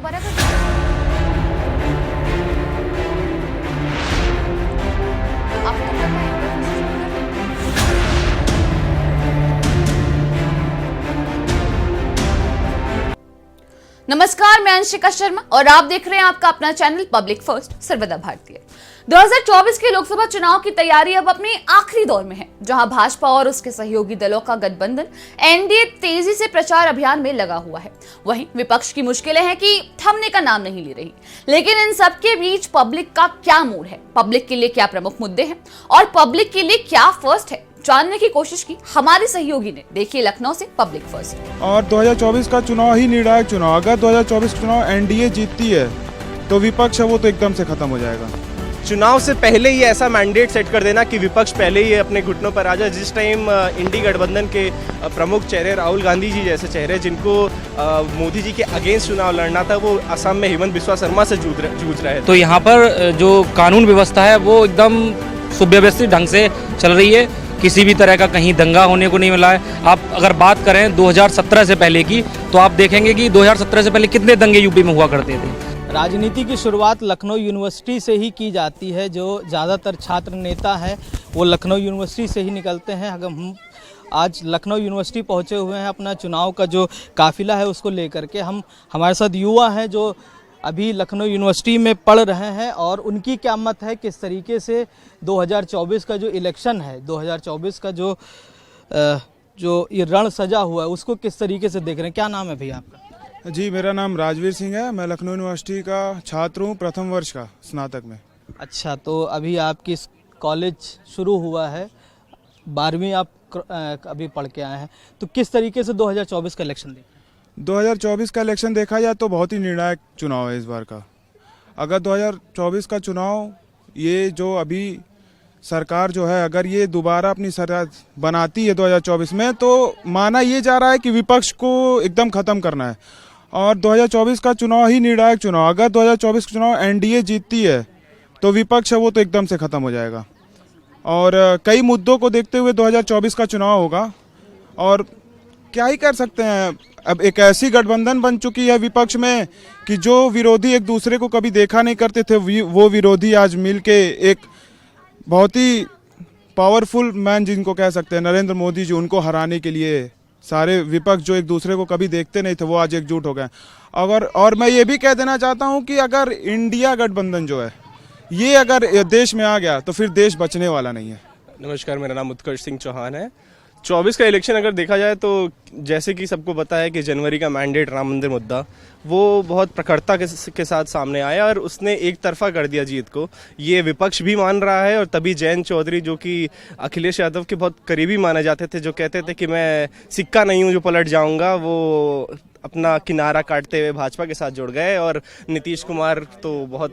दोबारा कर आपको तो पता है। नमस्कार, मैं अंशिका शर्मा और आप देख रहे हैं आपका अपना चैनल पब्लिक फर्स्ट सर्वदा भारतीय। 2024 के लोकसभा चुनाव की तैयारी अब अपने आखिरी दौर में है, जहां भाजपा और उसके सहयोगी दलों का गठबंधन एनडीए तेजी से प्रचार अभियान में लगा हुआ है। वहीं विपक्ष की मुश्किलें हैं कि थमने का नाम नहीं ले रही। लेकिन इन सबके बीच पब्लिक का क्या मूड है, पब्लिक के लिए क्या प्रमुख मुद्दे हैं और पब्लिक के लिए क्या फर्स्ट है, जानने की कोशिश की हमारे सहयोगी ने। देखिए लखनऊ से पब्लिक फर्स्ट। और 2024 का चुनाव ही निर्णायक चुनाव। अगर 2024 चुनाव एनडीए जीतती है तो विपक्ष है वो तो एकदम से खत्म हो जाएगा। चुनाव से पहले ही ऐसा मैंडेट सेट कर देना कि विपक्ष पहले ही अपने घुटनों पर आ जाए। जिस टाइम इंडी गठबंधन के प्रमुख चेहरे राहुल गांधी जी जैसे चेहरे जिनको मोदी जी के अगेंस्ट चुनाव लड़ना था, वो असम में हेमंत बिस्वा शर्मा से जूझ रहे थे। तो यहाँ पर जो कानून व्यवस्था है वो एकदम सुव्यवस्थित ढंग से चल रही है, किसी भी तरह का कहीं दंगा होने को नहीं मिला है। आप अगर बात करें 2017 से पहले की, तो आप देखेंगे कि 2017 से पहले कितने दंगे यूपी में हुआ करते थे। राजनीति की शुरुआत लखनऊ यूनिवर्सिटी से ही की जाती है। जो ज़्यादातर छात्र नेता हैं वो लखनऊ यूनिवर्सिटी से ही निकलते हैं। अगर हम आज लखनऊ यूनिवर्सिटी पहुंचे हुए हैं अपना चुनाव का जो काफिला है उसको लेकर के। हमारे साथ युवा हैं जो अभी लखनऊ यूनिवर्सिटी में पढ़ रहे हैं और उनकी क्या मत है, किस तरीके से 2024 का जो इलेक्शन है, 2024 का जो ये रण सजा हुआ है उसको किस तरीके से देख रहे हैं। क्या नाम है भैया आपका? जी, मेरा नाम राजवीर सिंह है। मैं लखनऊ यूनिवर्सिटी का छात्र हूँ, प्रथम वर्ष का, स्नातक में। अच्छा, तो अभी आपकी कॉलेज शुरू हुआ है, 12वीं आप अभी पढ़ के आए हैं, तो किस तरीके से 2024 का इलेक्शन देख? 2024 का इलेक्शन देखा जाए तो बहुत ही निर्णायक चुनाव है इस बार का। अगर 2024 का चुनाव, ये जो अभी सरकार जो है, अगर ये दोबारा अपनी सरकार बनाती है 2024 में, तो माना ये जा रहा है कि विपक्ष को एकदम ख़त्म करना है। और 2024 का चुनाव ही निर्णायक चुनाव। अगर 2024 का चुनाव एनडीए जीतती है तो विपक्ष है वो तो एकदम से ख़त्म हो जाएगा। और कई मुद्दों को देखते हुए 2024 का चुनाव होगा। और क्या ही कर सकते हैं, अब एक ऐसी गठबंधन बन चुकी है विपक्ष में कि जो विरोधी एक दूसरे को कभी देखा नहीं करते थे, वो विरोधी आज मिलके एक बहुत ही पावरफुल मैन जिनको कह सकते हैं, नरेंद्र मोदी जी, उनको हराने के लिए सारे विपक्ष जो एक दूसरे को कभी देखते नहीं थे वो आज एकजुट हो गए। और मैं ये भी कह देना चाहता हूँ कि अगर इंडिया गठबंधन जो है ये अगर देश में आ गया तो फिर देश बचने वाला नहीं है। नमस्कार, मेरा नाम उत्कर्ष सिंह चौहान है। 24 का इलेक्शन अगर देखा जाए तो जैसे कि सबको पता है कि जनवरी का मैंडेट राम मंदिर मुद्दा वो बहुत प्रखरता के साथ सामने आया और उसने एक तरफा कर दिया जीत को। ये विपक्ष भी मान रहा है और तभी जयंत चौधरी जो कि अखिलेश यादव के बहुत करीबी माने जाते थे, जो कहते थे कि मैं सिक्का नहीं हूँ जो पलट जाऊँगा, वो अपना किनारा काटते हुए भाजपा के साथ जुड़ गए। और नीतीश कुमार तो बहुत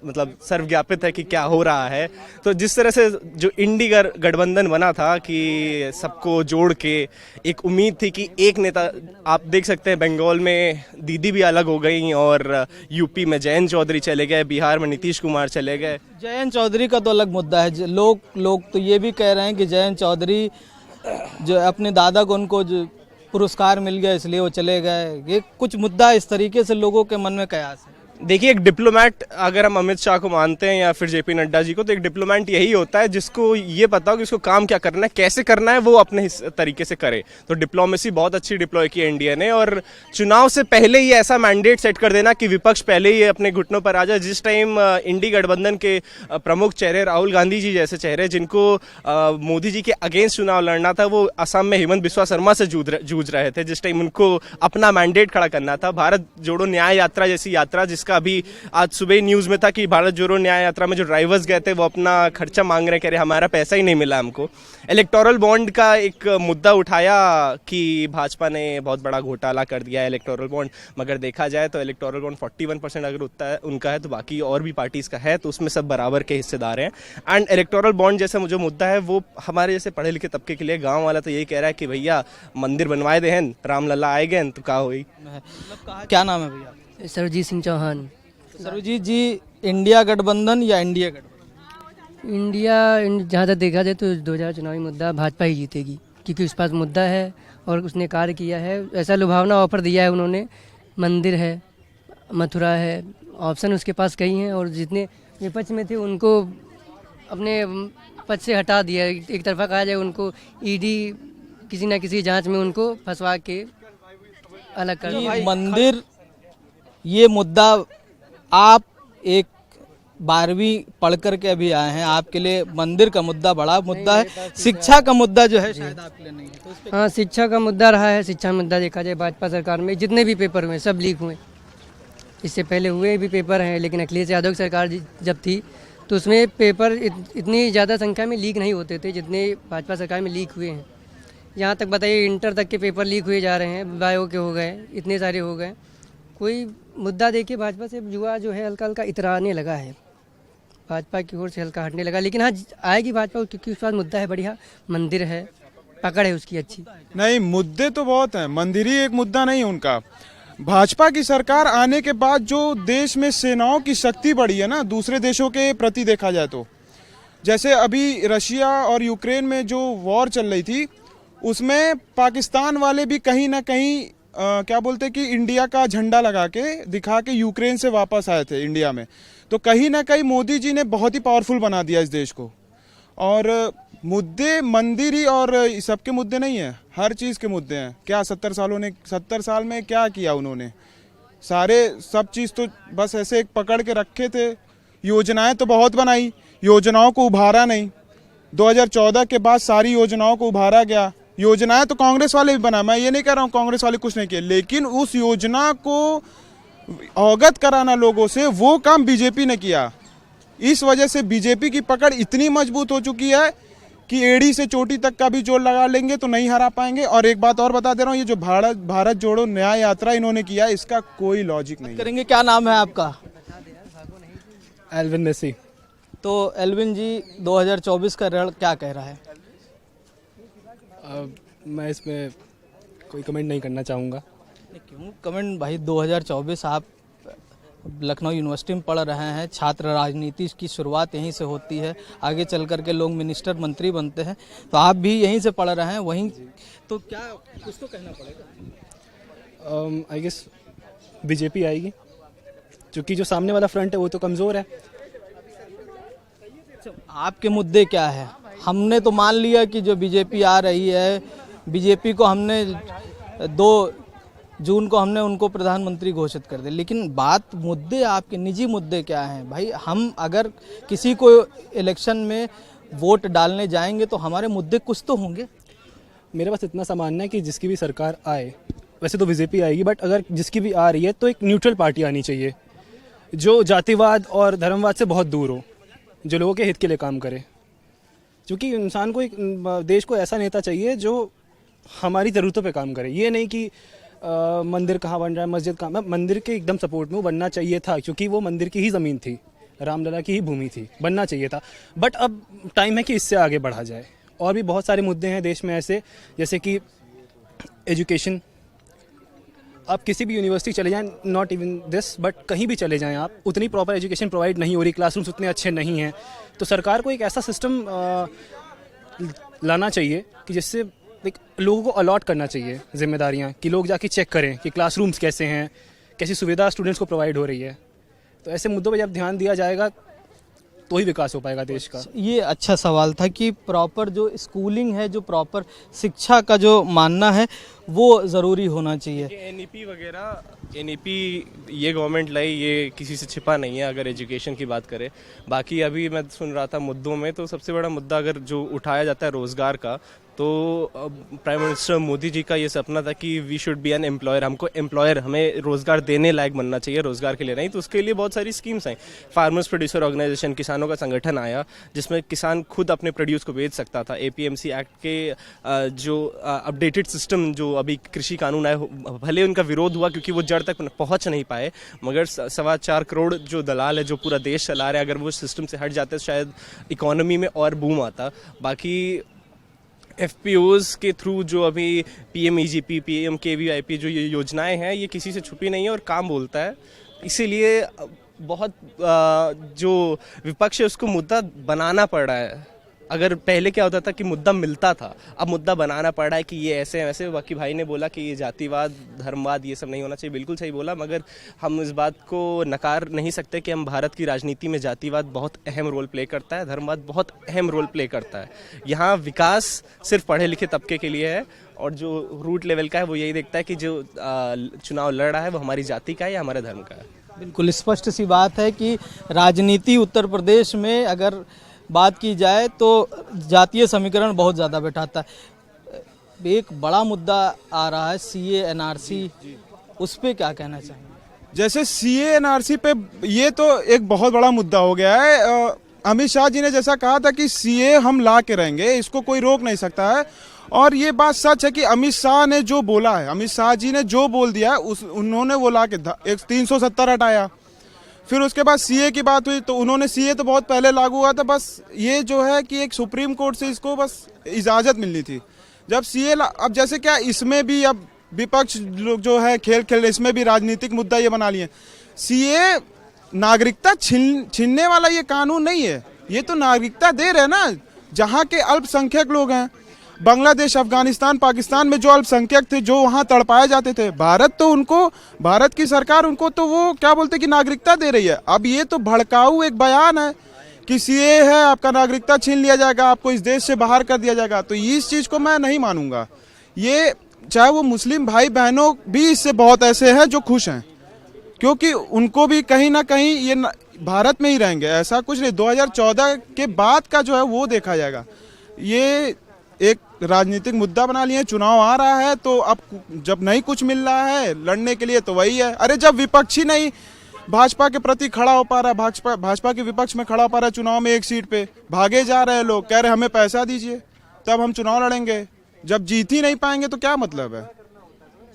मतलब सर्वज्ञापित है कि क्या हो रहा है। तो जिस तरह से जो इंडी गठबंधन बना था कि सबको जोड़ के एक उम्मीद थी कि एक नेता, आप देख सकते हैं बंगाल में दीदी भी अलग हो गई और यूपी में जयंत चौधरी चले गए, बिहार में नीतीश कुमार चले गए। जयंत चौधरी का तो अलग मुद्दा है। लोग तो ये भी कह रहे हैं कि जयंत चौधरी जो अपने दादा को उनको जो पुरस्कार मिल गया इसलिए वो चले गए। ये कुछ मुद्दा इस तरीके से लोगों के मन में कयास है। देखिए, एक डिप्लोमेट, अगर हम अमित शाह को मानते हैं या फिर जेपी नड्डा जी को, तो एक डिप्लोमेट यही होता है जिसको ये पता हो कि उसको काम क्या करना है, कैसे करना है, वो अपने तरीके से करे। तो डिप्लोमेसी बहुत अच्छी डिप्लॉय की इंडिया ने। और चुनाव से पहले ही ऐसा मैंडेट सेट कर देना कि विपक्ष पहले ही अपने घुटनों पर आ जाए। जिस टाइम इंडी गठबंधन के प्रमुख चेहरे राहुल गांधी जी जैसे चेहरे जिनको मोदी जी के अगेंस्ट चुनाव लड़ना था, वो असम में हेमंत बिस्वा शर्मा से जूझ रहे थे। जिस टाइम उनको अपना मैंडेट खड़ा करना था, भारत जोड़ो न्याय यात्रा जैसी यात्रा, जिसका अभी आज सुबह न्यूज में था कि भारत जोड़ो न्याय यात्रा में जो ड्राइवर्स गए थे वो अपना खर्चा मांग रहे, कह रहे हमारा पैसा ही नहीं मिला हमको। इलेक्टोरल बॉन्ड का एक मुद्दा उठाया कि भाजपा ने बहुत बड़ा घोटाला कर दिया है इलेक्टोरल बॉन्ड, मगर देखा जाए तो इलेक्टोरल बॉन्ड 41% अगर उनका है तो बाकी और भी पार्टीज का है, तो उसमें सब बराबर के हिस्सेदार हैं। एंड इलेक्टोरल बॉन्ड जैसा जो मुद्दा है वो हमारे जैसे पढ़े लिखे तबके के लिए, गाँव वाला तो यही कह रहा है कि भैया मंदिर बनवाए दे हैं, राम लला आए गए तो कहा हुई। क्या नाम है भैया? सरजीत सिंह चौहान। सरजीत जी, इंडिया गठबंधन या एनडीए गठबंधन? इंडिया जहाँ तक देखा जाए तो 2000 चुनावी मुद्दा भाजपा ही जीतेगी, क्योंकि उस पास मुद्दा है और उसने कार्य किया है। ऐसा लुभावना ऑफर दिया है उन्होंने, मंदिर है, मथुरा है, ऑप्शन उसके पास कई हैं। और जितने विपक्ष में थे उनको अपने पद से हटा दिया, एक तरफा कहा जाए उनको ईडी किसी न किसी जांच में उनको फंसवा के अलग कर दिया। मंदिर, ये मुद्दा आप एक 12वीं पढ़ करके अभी आए हैं, आपके लिए मंदिर का मुद्दा बड़ा मुद्दा है, शिक्षा का मुद्दा जो है शायद आपके लिए नहीं है, तो उस पे हाँ, शिक्षा का मुद्दा रहा है। शिक्षा मुद्दा देखा जाए भाजपा सरकार में जितने भी पेपर हुए सब लीक हुए। इससे पहले हुए भी पेपर हैं, लेकिन अखिलेश यादव की सरकार जब थी तो उसमें पेपर इतनी ज़्यादा संख्या में लीक नहीं होते थे जितने भाजपा सरकार में लीक हुए हैं। यहाँ तक बताइए, इंटर तक के पेपर लीक हुए जा रहे हैं, बायो के हो गए, इतने सारे हो गए। कोई मुद्दा देखिए, भाजपा से युवा जो है हल्का हल्का इतराने लगा है, भाजपा की ओर से हल्का हटने लगा। लेकिन हाँ, आएगी भाजपा क्योंकि उसके पास मुद्दा है बढ़िया, मंदिर है, पकड़ है उसकी अच्छी। नहीं, मुद्दे तो बहुत हैं, मंदिर ही एक मुद्दा नहीं है उनका। भाजपा की सरकार आने के बाद जो देश में सेनाओं की शक्ति बढ़ी है ना, दूसरे देशों के प्रति देखा जाए तो, जैसे अभी रशिया और यूक्रेन में जो वॉर चल रही थी उसमें पाकिस्तान वाले भी कहीं ना कहीं क्या बोलते कि इंडिया का झंडा लगा के दिखा के यूक्रेन से वापस आए थे इंडिया में। तो कहीं ना कहीं मोदी जी ने बहुत ही पावरफुल बना दिया इस देश को। और मुद्दे मंदिर ही और सबके मुद्दे नहीं है, हर चीज़ के मुद्दे हैं। क्या 70 साल में क्या किया उन्होंने? सब चीज़ तो बस ऐसे एक पकड़ के रखे थे। योजनाएं तो बहुत बनाई, योजनाओं को उभारा नहीं। 2014 के बाद सारी योजनाओं को उभारा गया। योजनाएं तो कांग्रेस वाले भी बना, मैं ये नहीं कह रहा हूँ कांग्रेस वाले कुछ नहीं किए, लेकिन उस योजना को अवगत कराना लोगों से, वो काम बीजेपी ने किया। इस वजह से बीजेपी की पकड़ इतनी मजबूत हो चुकी है कि एड़ी से चोटी तक का भी जोर लगा लेंगे तो नहीं हरा पाएंगे। और एक बात और बता दे रहा हूँ, ये जो भारत जोड़ो न्याय यात्रा इन्होंने किया, इसका कोई लॉजिक नहीं करेंगे। क्या नाम है आपका? Alvin Messi. तो एल्विन जी, 2024 का रण क्या कह रहा है? मैं इसमें कोई कमेंट नहीं करना चाहूँगा। क्यों कमेंट भाई? 2024 आप लखनऊ यूनिवर्सिटी में पढ़ रहे हैं, छात्र राजनीति की शुरुआत यहीं से होती है, आगे चल कर के लोग मिनिस्टर मंत्री बनते हैं, तो आप भी यहीं से पढ़ रहे हैं वहीं, तो क्या कुछ तो कहना पड़ेगा? आई गेस बीजेपी आएगी, क्योंकि जो सामने वाला फ्रंट है वो तो कमज़ोर है। आपके मुद्दे क्या है? हमने तो मान लिया कि जो बीजेपी आ रही है, बीजेपी को हमने 2 जून को हमने उनको प्रधानमंत्री घोषित कर दिया, लेकिन बात मुद्दे आपके निजी मुद्दे क्या हैं भाई? हम अगर किसी को इलेक्शन में वोट डालने जाएंगे तो हमारे मुद्दे कुछ तो होंगे। मेरे पास इतना सा मानना है कि जिसकी भी सरकार आए, वैसे तो बीजेपी आएगी, बट अगर जिसकी भी आ रही है तो एक न्यूट्रल पार्टी आनी चाहिए जो जातिवाद और धर्मवाद से बहुत दूर हो, जो लोगों के हित के लिए काम करे। क्योंकि इंसान को, एक देश को ऐसा नेता चाहिए जो हमारी ज़रूरतों पे काम करे। ये नहीं कि मंदिर कहाँ बन रहा है, मस्जिद कहाँ, मंदिर के एकदम सपोर्ट में वो बनना चाहिए था, क्योंकि वो मंदिर की ही ज़मीन थी, रामलला की ही भूमि थी, बनना चाहिए था। बट अब टाइम है कि इससे आगे बढ़ा जाए। और भी बहुत सारे मुद्दे हैं देश में ऐसे, जैसे कि एजुकेशन। आप किसी भी यूनिवर्सिटी चले जाएं, नॉट इवन दिस, बट कहीं भी चले जाएं आप, उतनी प्रॉपर एजुकेशन प्रोवाइड नहीं हो रही, क्लासरूम्स उतने अच्छे नहीं हैं। तो सरकार को एक ऐसा सिस्टम लाना चाहिए कि जिससे लोगों को अलॉट करना चाहिए जिम्मेदारियां, कि लोग जाके चेक करें कि क्लासरूम्स कैसे हैं, कैसी सुविधा स्टूडेंट्स को प्रोवाइड हो रही है। तो ऐसे मुद्दों पे जब ध्यान दिया जाएगा तो ही विकास हो पाएगा देश का। ये अच्छा सवाल था कि प्रॉपर जो स्कूलिंग है, जो प्रॉपर शिक्षा का जो मानना है वो ज़रूरी होना चाहिए। एनईपी वगैरह, एनईपी ये गवर्नमेंट लाई, ये किसी से छिपा नहीं है अगर एजुकेशन की बात करें। बाकी अभी मैं सुन रहा था मुद्दों में, तो सबसे बड़ा मुद्दा अगर जो उठाया जाता है रोज़गार का, तो प्राइम मिनिस्टर मोदी जी का ये सपना था कि we should be an employer, हमको एम्प्लॉयर, हमें रोज़गार देने लायक बनना चाहिए, रोज़गार के लिए नहीं। तो उसके लिए बहुत सारी स्कीम्स आई। फार्मर्स प्रोड्यूसर ऑर्गेनाइजेशन, किसानों का संगठन आया, जिसमें किसान खुद अपने प्रोड्यूस को बेच सकता था। एपीएमसी एक्ट के जो अपडेटेड सिस्टम, जो अभी कृषि कानून आए, भले उनका विरोध हुआ क्योंकि वो जड़ तक पहुँच नहीं पाए, मगर 4.25 करोड़ जो दलाल है जो पूरा देश चला रहे, अगर वो सिस्टम से हट जाते तो शायद इकोनॉमी में और बूम आता। बाकी एफपीओज़ के थ्रू जो अभी पीएमईजीपी, पीएमकेवीआईपी जो ये योजनाएं हैं, ये किसी से छुपी नहीं है और काम बोलता है। इसीलिए बहुत जो विपक्ष है उसको मुद्दा बनाना पड़ रहा है। अगर पहले क्या होता था कि मुद्दा मिलता था, अब मुद्दा बनाना पड़ रहा है कि ये ऐसे वैसे। बाकी भाई ने बोला कि ये जातिवाद धर्मवाद ये सब नहीं होना चाहिए, बिल्कुल सही बोला, मगर हम इस बात को नकार नहीं सकते कि हम भारत की राजनीति में जातिवाद बहुत अहम रोल प्ले करता है, धर्मवाद बहुत अहम रोल प्ले करता है। यहाँ विकास सिर्फ पढ़े लिखे तबके के लिए है, और जो रूट लेवल का है वो यही देखता है कि जो चुनाव लड़ रहा है वो हमारी जाति का है या हमारे धर्म का है। बिल्कुल स्पष्ट सी बात है कि राजनीति उत्तर प्रदेश में अगर बात की जाए तो जातीय समीकरण बहुत ज़्यादा बैठाता है। एक बड़ा मुद्दा आ रहा है सीए एनआरसी, उस पे क्या कहना चाहिए? जैसे सीए एनआरसी पे ये तो एक बहुत बड़ा मुद्दा हो गया है। अमित शाह जी ने जैसा कहा था कि सीए हम ला के रहेंगे, इसको कोई रोक नहीं सकता है। और ये बात सच है कि अमित शाह ने जो बोला है, अमित शाह जी ने जो बोल दिया उन्होंने वो ला के 370 हटाया। फिर उसके बाद सीए की बात हुई तो उन्होंने सीए तो बहुत पहले लागू हुआ था, बस ये जो है कि एक सुप्रीम कोर्ट से इसको बस इजाज़त मिलनी थी। जब सीए अब जैसे क्या इसमें भी अब विपक्ष लोग जो है खेल खेल इसमें भी राजनीतिक मुद्दा ये बना लिए। सीए नागरिकता छीनने वाला ये कानून नहीं है, ये तो नागरिकता दे रहे हैं ना। जहाँ के अल्पसंख्यक लोग हैं, बांग्लादेश, अफगानिस्तान, पाकिस्तान में जो अल्पसंख्यक थे जो वहाँ तड़पाए जाते थे, भारत की सरकार उनको तो वो क्या बोलते कि नागरिकता दे रही है। अब ये तो भड़काऊ एक बयान है कि सीए है आपका नागरिकता छीन लिया जाएगा, आपको इस देश से बाहर कर दिया जाएगा। तो इस चीज़ को मैं नहीं मानूंगा। ये चाहे वो मुस्लिम भाई बहनों भी इससे बहुत ऐसे हैं जो खुश हैं, क्योंकि उनको भी कहीं ना कहीं ये भारत में ही रहेंगे, ऐसा कुछ नहीं। 2014 के बाद का जो है वो देखा जाएगा। ये एक राजनीतिक मुद्दा बना लिए, चुनाव आ रहा है तो अब जब नहीं कुछ मिल रहा है लड़ने के लिए तो वही है। अरे जब विपक्षी नहीं भाजपा के प्रति खड़ा हो पा रहा, भाजपा के विपक्ष में खड़ा हो पा रहा है, चुनाव में एक सीट पे भागे जा रहे हैं लोग, कह रहे हमें पैसा दीजिए तब हम चुनाव लड़ेंगे। जब जीत ही नहीं पाएंगे तो क्या मतलब है।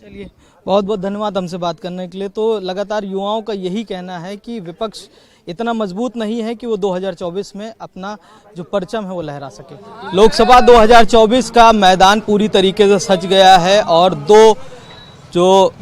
चलिए, बहुत बहुत धन्यवाद हमसे बात करने के लिए। तो लगातार युवाओं का यही कहना है कि विपक्ष इतना मजबूत नहीं है कि वो 2024 में अपना जो परचम है वो लहरा सके। लोकसभा 2024 का मैदान पूरी तरीके से सज गया है और 2 जो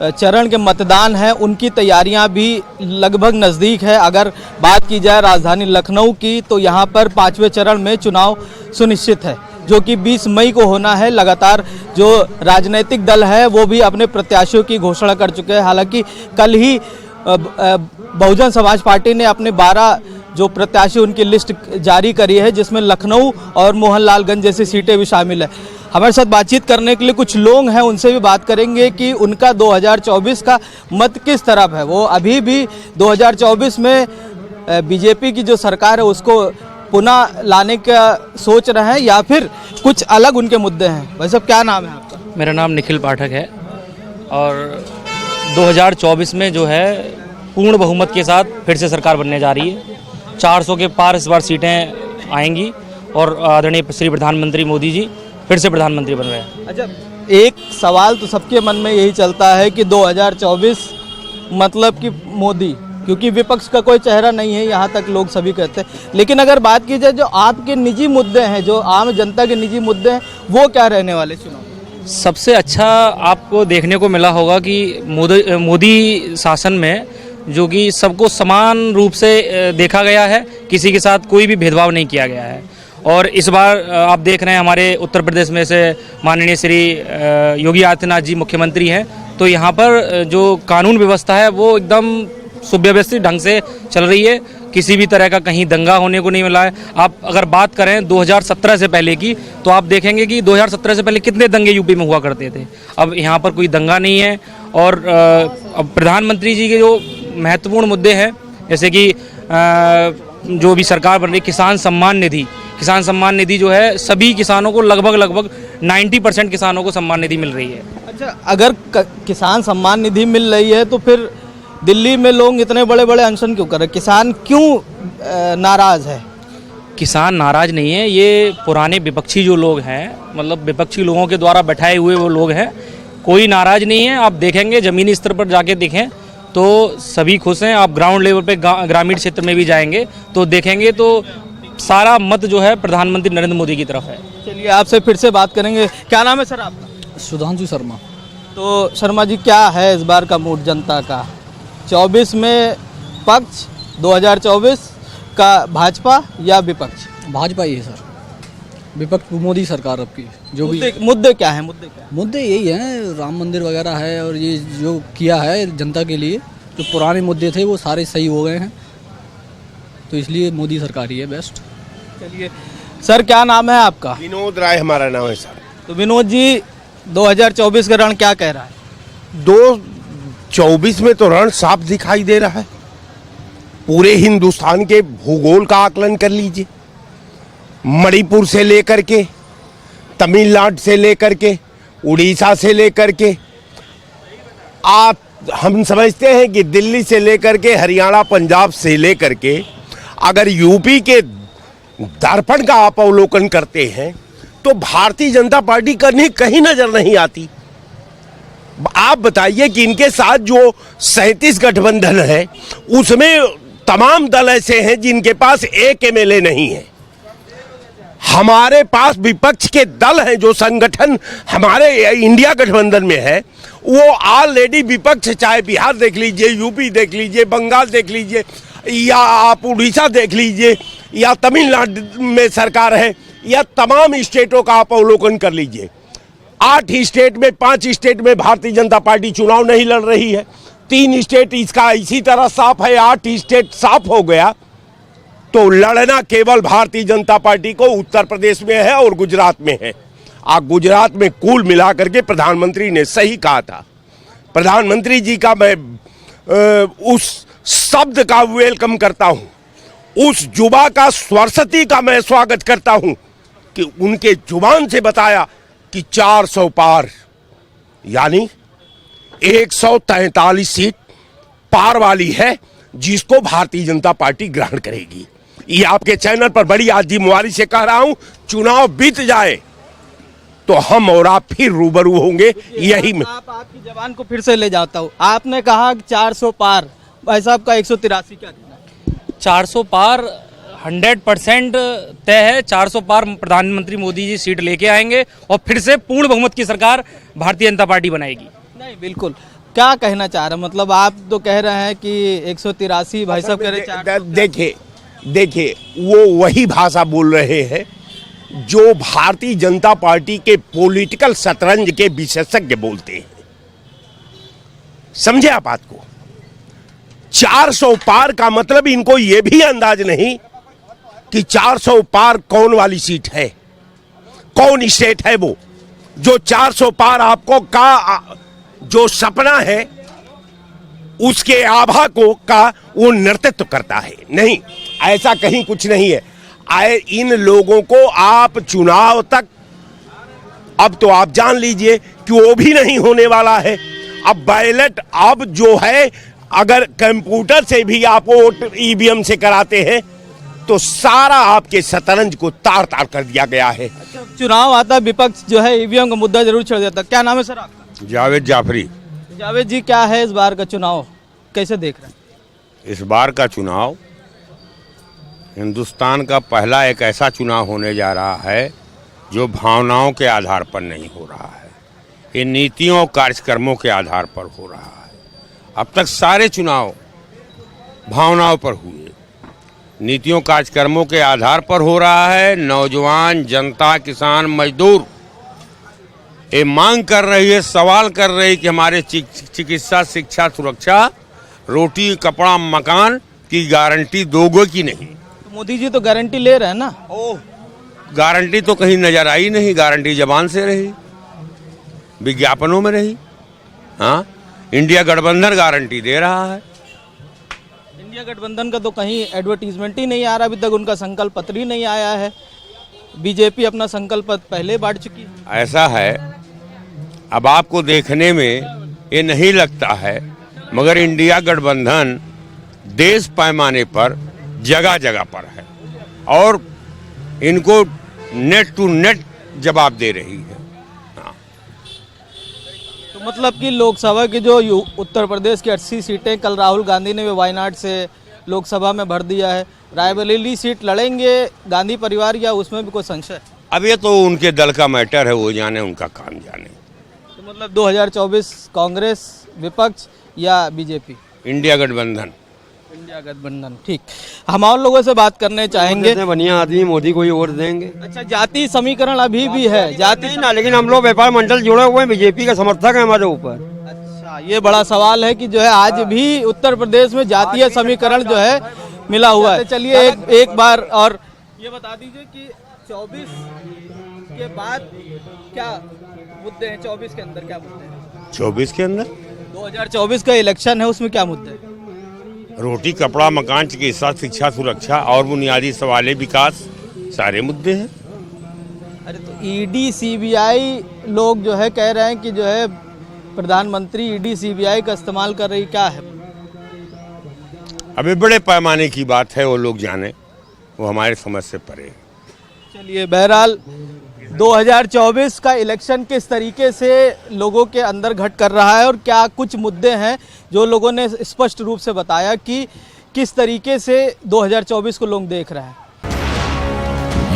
चरण के मतदान है उनकी तैयारियां भी लगभग नज़दीक है। अगर बात की जाए राजधानी लखनऊ की तो यहाँ पर 5वें चरण में चुनाव सुनिश्चित है, जो कि 20 मई को होना है। लगातार जो राजनीतिक दल है वो भी अपने प्रत्याशियों की घोषणा कर चुके हैं। हालांकि कल ही बहुजन समाज पार्टी ने अपने 12 जो प्रत्याशी उनकी लिस्ट जारी करी है, जिसमें लखनऊ और मोहनलालगंज जैसी सीटें भी शामिल है। हमारे साथ बातचीत करने के लिए कुछ लोग हैं, उनसे भी बात करेंगे कि उनका 2024 का मत किस तरफ है। वो अभी भी 2024 में बीजेपी की जो सरकार है उसको पुनः लाने का सोच रहे हैं या फिर कुछ अलग उनके मुद्दे हैं। भाई साहब, क्या नाम है आपका? मेरा नाम निखिल पाठक है और 2024 में जो है पूर्ण बहुमत के साथ फिर से सरकार बनने जा रही है। 400 के पार इस बार सीटें आएंगी और आदरणीय श्री प्रधानमंत्री मोदी जी फिर से प्रधानमंत्री बन रहे हैं। अच्छा, एक सवाल तो सबके मन में यही चलता है कि 2024 मतलब कि मोदी, क्योंकि विपक्ष का कोई चेहरा नहीं है, यहाँ तक लोग सभी कहते हैं। लेकिन अगर बात की जाए जो आपके निजी मुद्दे हैं, जो आम जनता के निजी मुद्दे हैं, वो क्या रहने वाले चुनाव? सबसे अच्छा आपको देखने को मिला होगा कि मोदी शासन में जो कि सबको समान रूप से देखा गया है, किसी के साथ कोई भी भेदभाव नहीं किया गया है। और इस बार आप देख रहे हैं हमारे उत्तर प्रदेश में से माननीय श्री योगी आदित्यनाथ जी मुख्यमंत्री हैं, तो यहाँ पर जो कानून व्यवस्था है वो एकदम सुव्यवस्थित ढंग से चल रही है। किसी भी तरह का कहीं दंगा होने को नहीं मिला है। आप अगर बात करें 2017 से पहले की, तो आप देखेंगे कि 2017 से पहले कितने दंगे यूपी में हुआ करते थे। अब यहाँ पर कोई दंगा नहीं है। और अब प्रधानमंत्री जी के जो महत्वपूर्ण मुद्दे हैं, जैसे कि जो भी सरकार बन रही किसान सम्मान निधि जो है सभी किसानों को लगभग 90% किसानों को सम्मान निधि मिल रही है। अच्छा, अगर किसान सम्मान निधि मिल रही है तो फिर दिल्ली में लोग इतने बड़े बड़े अनशन क्यों कर रहे हैं? किसान क्यों नाराज है? किसान नाराज नहीं है, ये पुराने विपक्षी जो लोग हैं, मतलब विपक्षी लोगों के द्वारा बैठाए हुए वो लोग हैं, कोई नाराज नहीं है। आप देखेंगे जमीनी स्तर पर जाके देखें तो सभी खुश हैं। आप ग्राउंड लेवल पे ग्रामीण क्षेत्र में भी जाएंगे तो देखेंगे तो सारा मत जो है प्रधानमंत्री नरेंद्र मोदी की तरफ है। चलिए, आपसे फिर से बात करेंगे। क्या नाम है सर आपका? सुधांशु शर्मा। तो शर्मा जी, क्या है इस बार का मूड जनता का? 24 में पक्ष 2024 का भाजपा या विपक्ष? भाजपा ही है सर। विपक्ष मोदी सरकार अब की जो भी मुद्दे क्या है, मुद्दे क्या है? मुद्दे यही हैं, राम मंदिर वगैरह है और ये जो किया है जनता के लिए, जो पुराने मुद्दे थे वो सारे सही हो गए हैं, तो इसलिए मोदी सरकार ही है बेस्ट। चलिए सर, क्या नाम है आपका? विनोद राय हमारा नाम है सर। तो विनोद जी, 2024 का रण क्या कह रहा है? 2024 में तो रण साफ दिखाई दे रहा है। पूरे हिंदुस्तान के भूगोल का आकलन कर लीजिए, मणिपुर से लेकर के, तमिलनाडु से लेकर के, उड़ीसा से लेकर के, हम समझते हैं कि दिल्ली से लेकर के, हरियाणा, पंजाब से लेकर के, अगर यूपी के दर्पण का आप अवलोकन करते हैं तो भारतीय जनता पार्टी कहीं नजर नहीं आती। आप बताइए कि इनके साथ जो 37 गठबंधन है उसमें तमाम दल ऐसे हैं जिनके पास एक एमएलए नहीं है। हमारे पास विपक्ष के दल हैं, जो संगठन हमारे इंडिया गठबंधन में है, वो ऑलरेडी विपक्ष, चाहे बिहार देख लीजिए, यूपी देख लीजिए, बंगाल देख लीजिए, या आप उड़ीसा देख लीजिए, या तमिलनाडु में सरकार है, या तमाम स्टेटों का आप अवलोकन कर लीजिए। 8 स्टेट में, 5 स्टेट में भारतीय जनता पार्टी चुनाव नहीं लड़ रही है। 3 स्टेट इसका इसी तरह साफ है, 8 स्टेट साफ हो गया। तो लड़ना केवल भारतीय जनता पार्टी को उत्तर प्रदेश में है और गुजरात में है। गुजरात में कुल मिलाकर के प्रधानमंत्री ने सही कहा था। प्रधानमंत्री जी का मैं उस शब्द का वेलकम करता हूं, उस जुबा का, सरस्वती का मैं स्वागत करता हूं कि उनके जुबान से बताया कि 400 पार, यानी 143 सीट पार वाली है, जिसको भारतीय जनता पार्टी ग्रहण करेगी। ये आपके चैनल पर बड़ी आज जिम्मेवारी से कह रहा हूं, चुनाव बीत जाए तो हम और आप फिर रूबरू होंगे। यही मैं आपकी जवान को फिर से ले जाता हूं। आपने कहा 400 पार, भाई साहब का 183 क्या कहना है? 400 पार 100% तय है। 400 पार प्रधानमंत्री मोदी जी सीट लेके आएंगे और फिर से पूर्ण बहुमत की सरकार भारतीय जनता पार्टी बनाएगी। नहीं, बिल्कुल। क्या कहना चाह रहे हैं? मतलब आप तो कह रहे हैं कि 183, भाई साहब कह रहे हैं 400। देखिए वो वही भाषा बोल रहे हैं जो भारतीय जनता पार्टी के पॉलिटिकल शतरंज के विशेषज्ञ बोलते हैं। समझे आप बात को? 400 पार का मतलब इनको यह भी अंदाज नहीं कि 400 पार कौन वाली सीट है, कौन स्टेट है वो जो 400 पार आपको का जो सपना है उसके आभा को का वो नेतृत्व करता है। नहीं, ऐसा कहीं कुछ नहीं है। इन लोगों को आप चुनाव तक, अब तो आप जान लीजिए कि वो भी नहीं होने वाला है। अब बैलेट अब जो है, अगर कंप्यूटर से भी आप वोट ईवीएम से कराते हैं तो सारा आपके शतरंज को तार तार कर दिया गया है। चुनाव आता, विपक्ष जो है ईवीएम का मुद्दा जरूर छेड़ देता। क्या नाम है सर आपका? जावेद जाफरी। जावेद जी, क्या है इस बार का चुनाव, कैसे देख रहे हैं? इस बार का चुनाव हिंदुस्तान का पहला एक ऐसा चुनाव होने जा रहा है जो भावनाओं के आधार पर नहीं हो रहा है, ये नीतियों और कार्यक्रमों के आधार पर हो रहा है। अब तक सारे चुनाव भावनाओं पर हुए, नीतियों कार्यक्रमों के आधार पर हो रहा है। नौजवान, जनता, किसान, मजदूर ये मांग कर रही है, सवाल कर रही है कि हमारे चिकित्सा, शिक्षा, सुरक्षा, रोटी, कपड़ा, मकान की गारंटी दोगे कि नहीं। तो मोदी जी तो गारंटी ले रहे हैं ना। ओह, गारंटी तो कहीं नजर आई नहीं, गारंटी जबान से रही, विज्ञापनों में रही। हाँ, इंडिया गठबंधन गारंटी दे रहा है। इंडिया गठबंधन का तो कहीं एडवर्टीजमेंट ही नहीं आ रहा, अभी तक उनका संकल्प पत्र ही नहीं आया है। बीजेपी अपना संकल्प पत्र पहले बांट चुकी है। ऐसा है, अब आपको देखने में ये नहीं लगता है, मगर इंडिया गठबंधन देश पैमाने पर जगह जगह पर है और इनको नेट टू नेट जवाब दे रही है। तो मतलब कि लोकसभा की जो उत्तर प्रदेश की 80 सीटें कल राहुल गांधी ने वायनाड से लोकसभा में भर दिया है, रायबरेली सीट लड़ेंगे गांधी परिवार या उसमें भी कोई संशय? अब ये तो उनके दल का मैटर है, वो जाने, उनका काम जाने। तो मतलब 2024 कांग्रेस, विपक्ष या बीजेपी? इंडिया गठबंधन। इंडिया गठबंधन, ठीक। हम और लोगों से बात करने चाहेंगे। बढ़िया आदमी मोदी को ही वोट देंगे। अच्छा, जाति समीकरण अभी भी है, जाति ना, लेकिन हम लोग व्यापार मंडल जुड़े हुए हैं, बीजेपी का समर्थक है हमारे ऊपर। अच्छा, ये बड़ा सवाल है कि जो है आज भी उत्तर प्रदेश में जातीय समीकरण जो है मिला हुआ है। चलिए एक बार और ये बता दीजिए कि 24 के बाद क्या मुद्दे हैं, 24 के अंदर क्या मुद्दे हैं? 24 के अंदर 2024 का इलेक्शन है, उसमें क्या मुद्दे हैं? रोटी, कपड़ा, मकान, चिकित्सा, शिक्षा, सुरक्षा और बुनियादी सवाल, विकास, सारे मुद्दे हैं। अरे तो ईडी सीबीआई लोग जो है कह रहे हैं कि जो है प्रधानमंत्री ईडी सीबीआई का इस्तेमाल कर रही, क्या है? अभी बड़े पैमाने की बात है, वो लोग जाने, वो हमारे समझ से परे। चलिए, बहरहाल 2024 का इलेक्शन किस तरीके से लोगों के अंदर घट कर रहा है और क्या कुछ मुद्दे हैं जो लोगों ने स्पष्ट रूप से बताया कि किस तरीके से 2024 को लोग देख रहे हैं।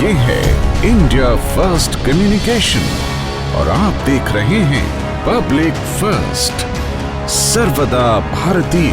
ये है इंडिया फर्स्ट कम्युनिकेशन और आप देख रहे हैं पब्लिक फर्स्ट, सर्वदा भारतीय।